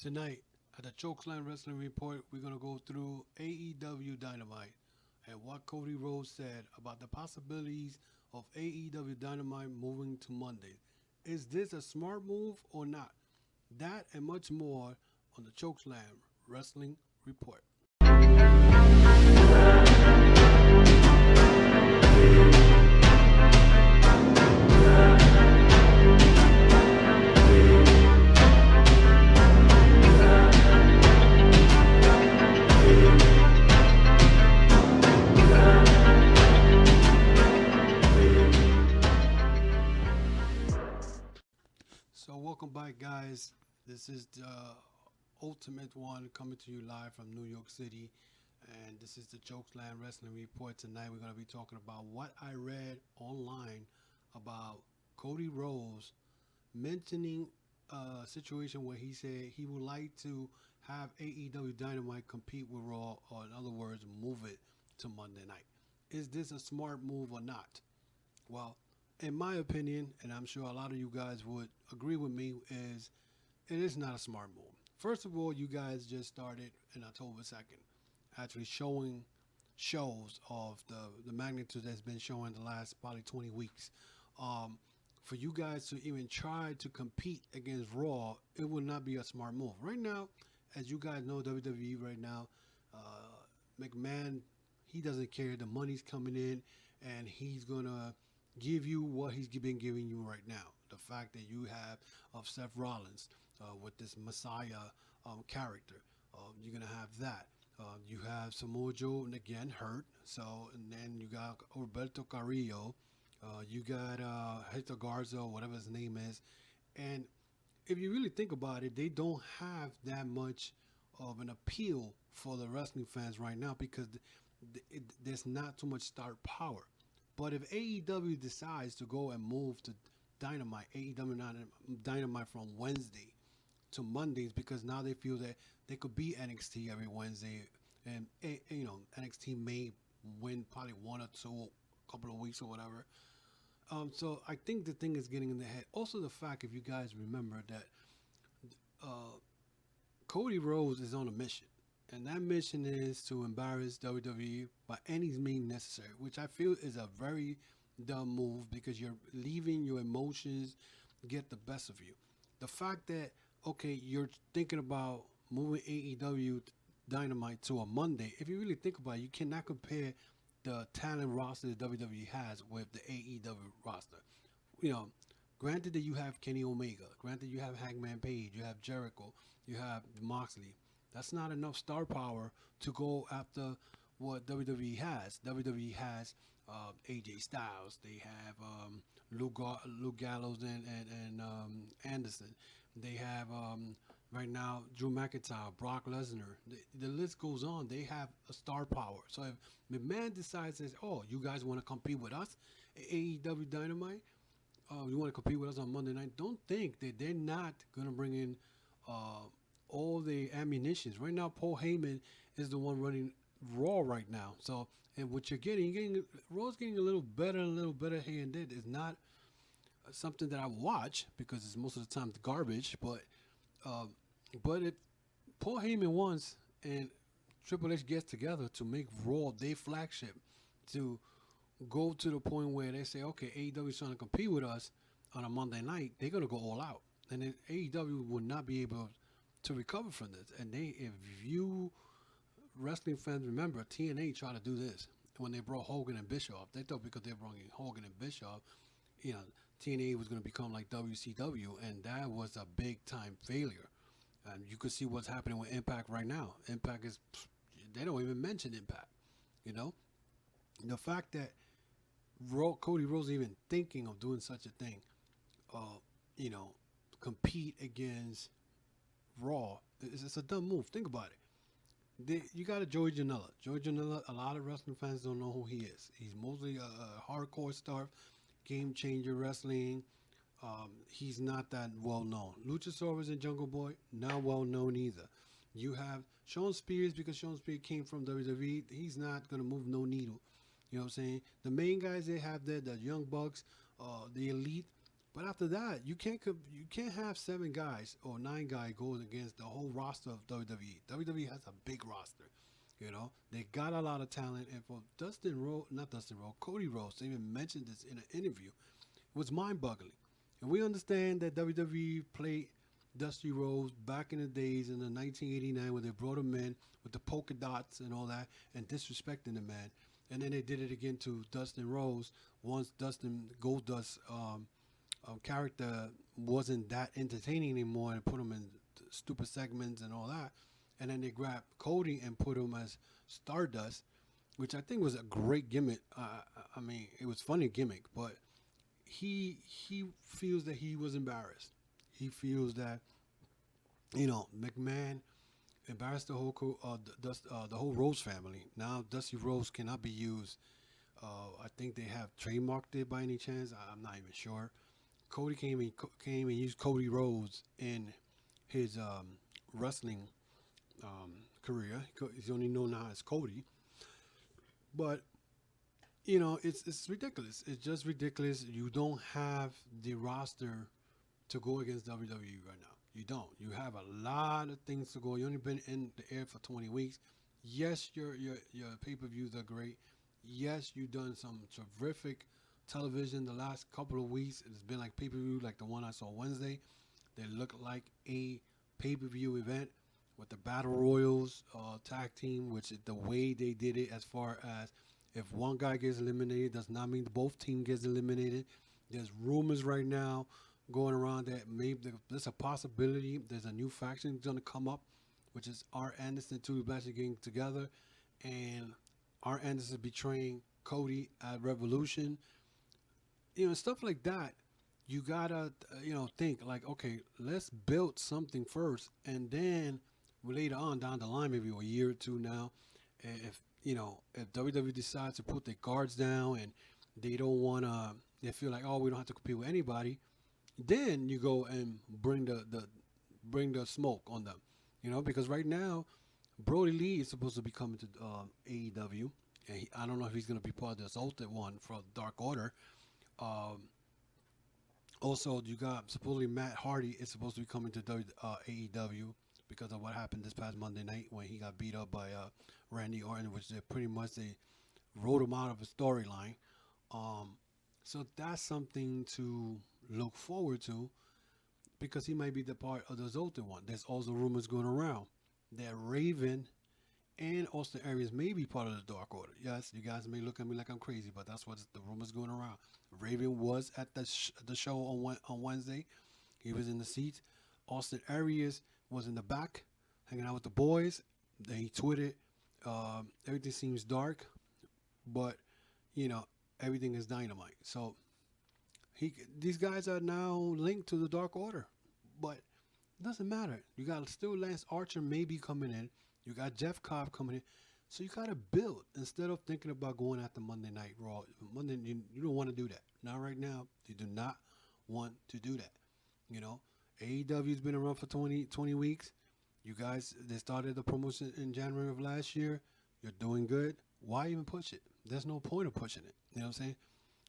Tonight at the Chokeslam Wrestling Report, we're going to go through AEW Dynamite and what Cody Rhodes said about the possibilities of AEW Dynamite moving to Monday. Is this a smart move or not? That and much more on the Chokeslam Wrestling Report. So welcome back, guys. This is the ultimate one coming to you live from New York City, and this is the Chokeslam Wrestling Report. Tonight we're going to be talking about what I read online about Cody Rhodes mentioning a situation where he said he would like to have AEW Dynamite compete with Raw, or in other words, move it to Monday night. Is this a smart move or not? Well, in my opinion, and I'm sure a lot of you guys would agree with me, is it is not a smart move. First of all, you guys just started in October 2nd, actually showing shows of the magnitude that's been showing the last probably 20 weeks. For you guys to even try to compete against Raw, it would not be a smart move. Right now, as you guys know, WWE right now, McMahon, he doesn't care. The money's coming in, and he's going to give you what he's been giving you right now. The fact that you have of Seth Rollins with this Messiah character, you're gonna have that. You have Samoa Joe and again hurt. So and then you got Roberto Carrillo. You got Hector Garza, whatever his name is. And if you really think about it, they don't have that much of an appeal for the wrestling fans right now because there's not too much star power. But if AEW decides to go and move to Dynamite, AEW Dynamite from Wednesday to Mondays, because now they feel that they could be NXT every Wednesday, and NXT may win probably one or two, couple of weeks or whatever. So I think the thing is getting in the head. Also, the fact, if you guys remember that Cody Rhodes is on a mission. And that mission is to embarrass WWE by any means necessary, which I feel is a very dumb move because you're leaving your emotions get the best of you. The fact that, okay, you're thinking about moving AEW Dynamite to a Monday, if you really think about it, you cannot compare the talent roster that WWE has with the AEW roster. You know, granted that you have Kenny Omega, granted you have Hangman Page, you have Jericho, you have Moxley. That's not enough star power to go after what WWE has. WWE has AJ Styles. They have Luke Gallows and Anderson. They have right now Drew McIntyre, Brock Lesnar. The list goes on. They have a star power. So if McMahon decides, says, "Oh, you guys want to compete with us, AEW Dynamite? You want to compete with us on Monday night?" Don't think that they're not gonna bring in all the ammunitions. Right now, Paul Heyman is the one running Raw right now. So, and what you're getting Raw's getting a little better here and there. It's not something that I watch because it's most of the time garbage. But if Paul Heyman wants and Triple H gets together to make Raw their flagship, to go to the point where they say, okay, AEW is trying to compete with us on a Monday night, they're gonna go all out, and then AEW will not be able to recover from this. And if you wrestling fans remember, TNA tried to do this when they brought Hogan and Bischoff. They thought because they brought in Hogan and Bischoff, TNA was going to become like WCW, and that was a big time failure. And you could see what's happening with Impact right now. Impact is, they don't even mention Impact. The fact that Cody Rhodes even thinking of doing such a thing, compete against Raw, it's a dumb move. Think about it. You got a Joey Janela. Joey Janela, a lot of wrestling fans don't know who he is. He's mostly a hardcore star, game changer wrestling. He's not that well known. Luchasaurus and Jungle Boy, not well known either. You have Shawn Spears, because Shawn Spears came from WWE. He's not going to move no needle. You know what I'm saying? The main guys they have there, the Young Bucks, the Elite, But after that, you can't have 7 guys or 9 guys going against the whole roster of WWE. WWE has a big roster. You know, they got a lot of talent. And for not Dustin Rhodes, Cody Rhodes, they even mentioned this in an interview. It was mind-boggling. And we understand that WWE played Dusty Rhodes back in the days in the 1989 when they brought him in with the polka dots and all that and disrespecting the man. And then they did it again to Dustin Rhodes once Dustin Goldust character wasn't that entertaining anymore and put him in stupid segments and all that. And then they grabbed Cody and put him as Stardust, which I think was a great gimmick. I mean, it was funny gimmick, but he feels that he was embarrassed. He feels that McMahon embarrassed the whole the whole Rose family. Now Dusty Rose cannot be used. I think they have trademarked it by any chance. I'm not even sure. Cody came and used Cody Rhodes in his wrestling career. He's only known now as Cody. But it's ridiculous. It's just ridiculous. You don't have the roster to go against WWE right now. You don't. You have a lot of things to go. You only been in the air for 20 weeks. Yes, your pay-per-views are great. Yes, you've done some terrific television the last couple of weeks. It's been like pay-per-view, like the one I saw Wednesday. They look like a pay-per-view event with the Battle Royals tag team, which is the way they did it. As far as if one guy gets eliminated, does not mean both team gets eliminated. There's rumors right now going around that maybe there's a possibility there's a new faction going to come up, which is Art Anderson and Tully Blanchard getting together, and Art Anderson betraying Cody at Revolution. Stuff like that. You gotta think like, okay, let's build something first, and then later on down the line, maybe a year or two now, if WWE decides to put their guards down and they don't want to, they feel like, oh, we don't have to compete with anybody, then you go and bring the smoke on them, because right now Brody Lee is supposed to be coming to AEW, and I don't know if he's going to be part of the Exalted One for Dark Order. Also, you got supposedly Matt Hardy is supposed to be coming to AEW because of what happened this past Monday night when he got beat up by Randy Orton, which they wrote him out of a storyline. So that's something to look forward to because he might be the part of the Exalted One. There's also rumors going around that Raven and Austin Aries may be part of the Dark Order. Yes, you guys may look at me like I'm crazy, but that's what the rumors going around. Raven was at the show on Wednesday. He was in the seats. Austin Aries was in the back, hanging out with the boys. Then he tweeted, everything seems dark, but, everything is dynamite. So these guys are now linked to the Dark Order, but it doesn't matter. You got still Lance Archer maybe coming in. You got Jeff Cobb coming in. So you got to build instead of thinking about going after Monday Night Raw. You don't want to do that. Not right now. You do not want to do that. AEW's been around for 20 weeks. You guys, they started the promotion in January of last year. You're doing good. Why even push it? There's no point of pushing it. You know what I'm saying?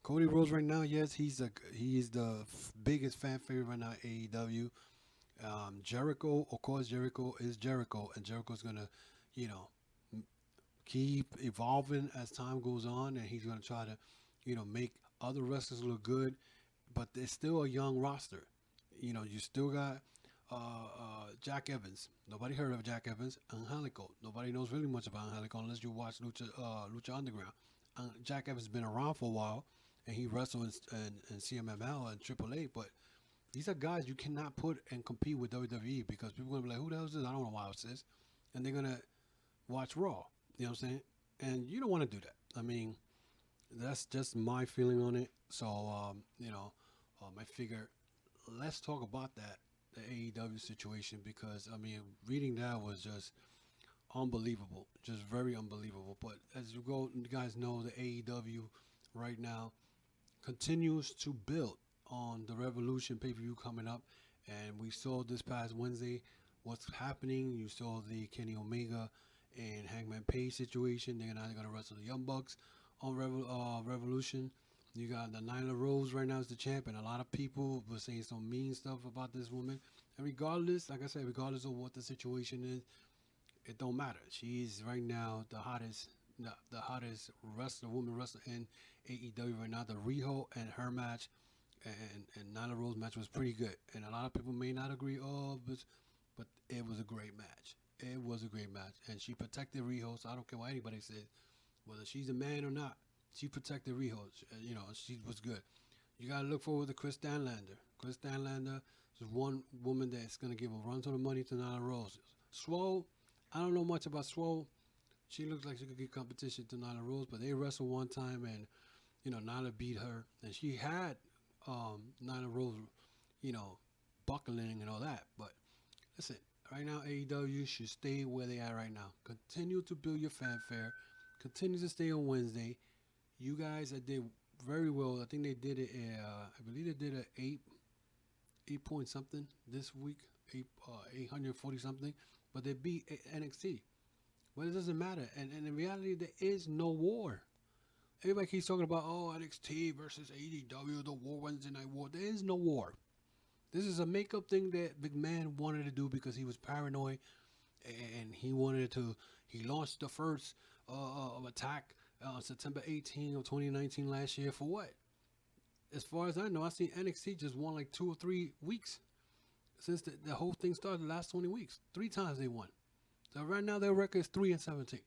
Cody Rhodes right now, yes, he is the biggest fan favorite right now at AEW. Jericho, of course, Jericho is Jericho, and Jericho's going to, keep evolving as time goes on, and he's going to try to, make other wrestlers look good, but there's still a young roster. You still got Jack Evans. Nobody heard of Jack Evans. Angelico. Nobody knows really much about Angelico unless you watch Lucha Underground. Jack Evans has been around for a while, and he wrestled in CMML and AAA, but these are guys you cannot put and compete with WWE because people are going to be like, who the hell is this? I don't know why it's this. And they're going to watch Raw. You know what I'm saying? And you don't want to do that. I mean, that's just my feeling on it. So, I figure let's talk about that, the AEW situation, because, reading that was just unbelievable. Just very unbelievable. But as you guys know, the AEW right now continues to build on the Revolution pay-per-view coming up, and we saw this past Wednesday what's happening. You saw the Kenny Omega and Hangman Page situation. They're not going to wrestle the Young Bucks on Revolution. You got the Nyla Rose right now as the champ, and a lot of people were saying some mean stuff about this woman. And regardless, like I said, regardless of what the situation is, it don't matter. She's right now the hottest wrestler, woman wrestler in AEW right now. The Riho and her match, and Nyla Rose match was pretty good, and a lot of people may not agree. But it was a great match. It was a great match, and she protected Riho. So I don't care what anybody says, whether she's a man or not. She protected Riho. She was good. You gotta look forward to Chris Stanlander. Chris Stanlander is one woman that's gonna give a run to the money to Nyla Rose. Swole, I don't know much about Swole. She looks like she could get competition to Nyla Rose, but they wrestled one time, and Nyla beat her, and she had Nyla Rose, buckling and all that. But listen, right now AEW should stay where they are right now. Continue to build your fanfare. Continue to stay on Wednesday. You guys did very well. I think they did it. I believe they did a eight point something this week, 840 something. But they beat NXT. But it doesn't matter. And in reality, there is no war. Everybody keeps talking about, NXT versus AEW, the War Wednesday Night War. There is no war. This is a makeup thing that McMahon wanted to do because he was paranoid, and he launched the first attack September 18 of 2019 last year for what? As far as I know, I seen NXT just won like 2 or 3 weeks since the whole thing started. The last 20 weeks, 3 times they won. So right now their record is 3-17.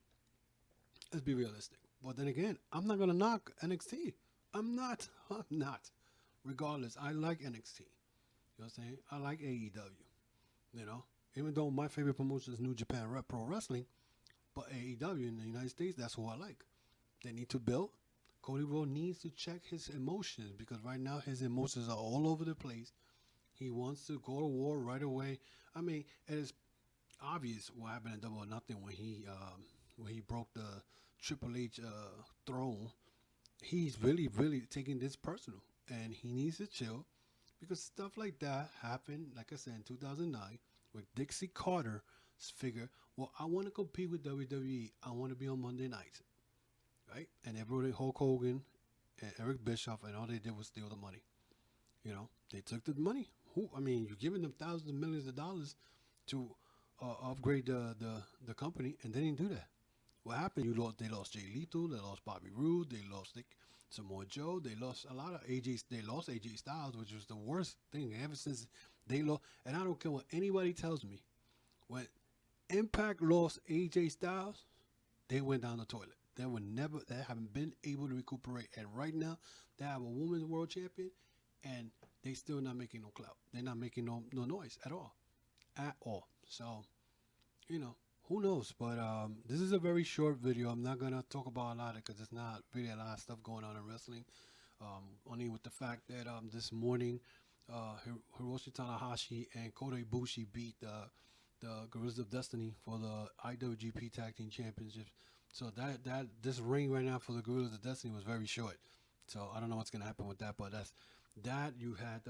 Let's be realistic. But then again, I'm not gonna knock NXT. I'm not. Regardless, I like NXT. You know what I'm saying? I like AEW. Even though my favorite promotion is New Japan Pro Wrestling, but AEW in the United States, that's who I like. They need to build. Cody Rhodes needs to check his emotions because right now his emotions are all over the place. He wants to go to war right away. I mean, it is obvious what happened in Double or Nothing when he broke the Triple H throne. He's really, really taking this personal, and he needs to chill because stuff like that happened, like I said, in 2009 with Dixie Carter's figure. Well, I want to compete with WWE. I want to be on Monday nights, right? And they brought in Hulk Hogan and Eric Bischoff, and all they did was steal the money. They took the money. You're giving them thousands of millions of dollars to upgrade the company, and they didn't do that. What happened? They lost Jay Lethal, they lost Bobby Roode, they lost Samoa Joe, they lost a lot of AJ. They lost AJ Styles, which was the worst thing ever since they lost. And I don't care what anybody tells me. When Impact lost AJ Styles, they went down the toilet. They haven't been able to recuperate. And right now, they have a women's world champion, and they still not making no clout. They're not making no noise at all. So, who knows? But this is a very short video. I'm not going to talk about a lot of it because there's not really a lot of stuff going on in wrestling. Only with the fact that this morning, Hiroshi Tanahashi and Kota Ibushi beat the Guerrillas of Destiny for the IWGP Tag Team Championships. So that this ring right now for the Guerrillas of Destiny was very short. So I don't know what's going to happen with that. But that you had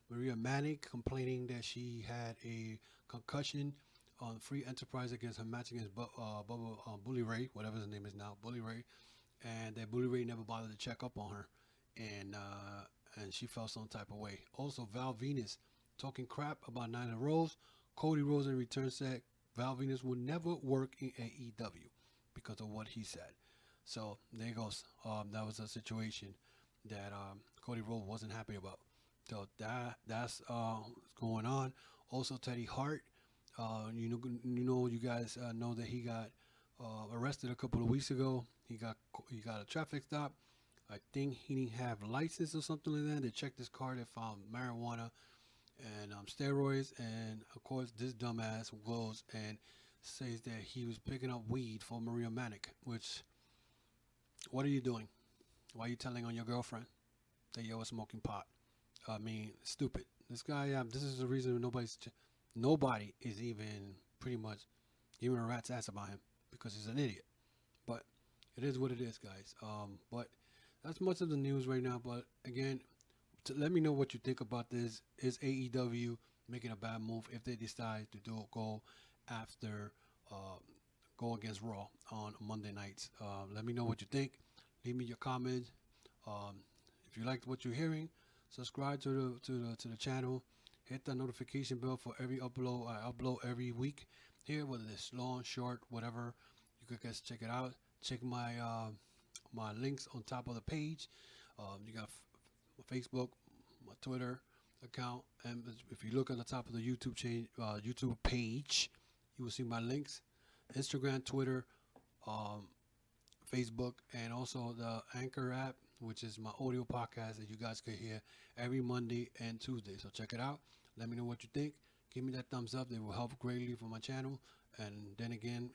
Maria Manic complaining that she had a concussion on Free Enterprise against her match against Bully Ray, whatever his name is now, Bully Ray, and that Bully Ray never bothered to check up on her, and she felt some type of way. Also, Val Venus talking crap about Nyla Rose. Cody Rhodes in return said Val Venus will never work in AEW because of what he said. So there goes. That was a situation that Cody Rhodes wasn't happy about. So that's going on. Also, Teddy Hart. You guys know that he got arrested a couple of weeks ago. He got a traffic stop. I think he didn't have a license or something like that. They checked his car. They found marijuana and steroids. And of course, this dumbass goes and says that he was picking up weed for Maria Manic. Which, what are you doing? Why are you telling on your girlfriend that you were smoking pot? Stupid. This guy. This is the reason nobody is even pretty much giving a rat's ass about him because he's an idiot. But it is what it is, guys. But that's much of the news right now. But again, let me know what you think about this. Is AEW making a bad move if they decide to go against Raw on Monday nights? Let me know what you think. Leave me your comments. if you like what you're hearing, subscribe to the channel. Hit the notification bell for every upload. I upload every week here, whether it's long, short, whatever. You can guys check it out. Check my links on top of the page. You got my Facebook, my Twitter account, and if you look at the top of the YouTube page, you will see my links: Instagram, Twitter, um, Facebook, and also the Anchor app, which is my audio podcast that you guys can hear every Monday and Tuesday. So check it out. Let me know what you think. Give me that thumbs up. It will help greatly for my channel. And then again,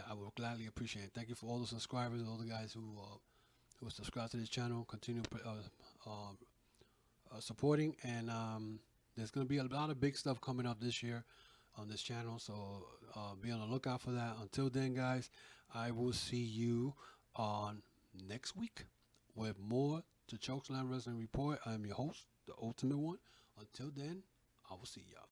I will gladly appreciate it. Thank you for all the subscribers, all the guys who subscribe to this channel. Continue supporting, and there's going to be a lot of big stuff coming up this year on this channel, so be on the lookout for that. Until then, guys, I will see you on next week with more to Chokeslam Wrestling Report. I'm your host, the Ultimate One. Until then, I will see y'all.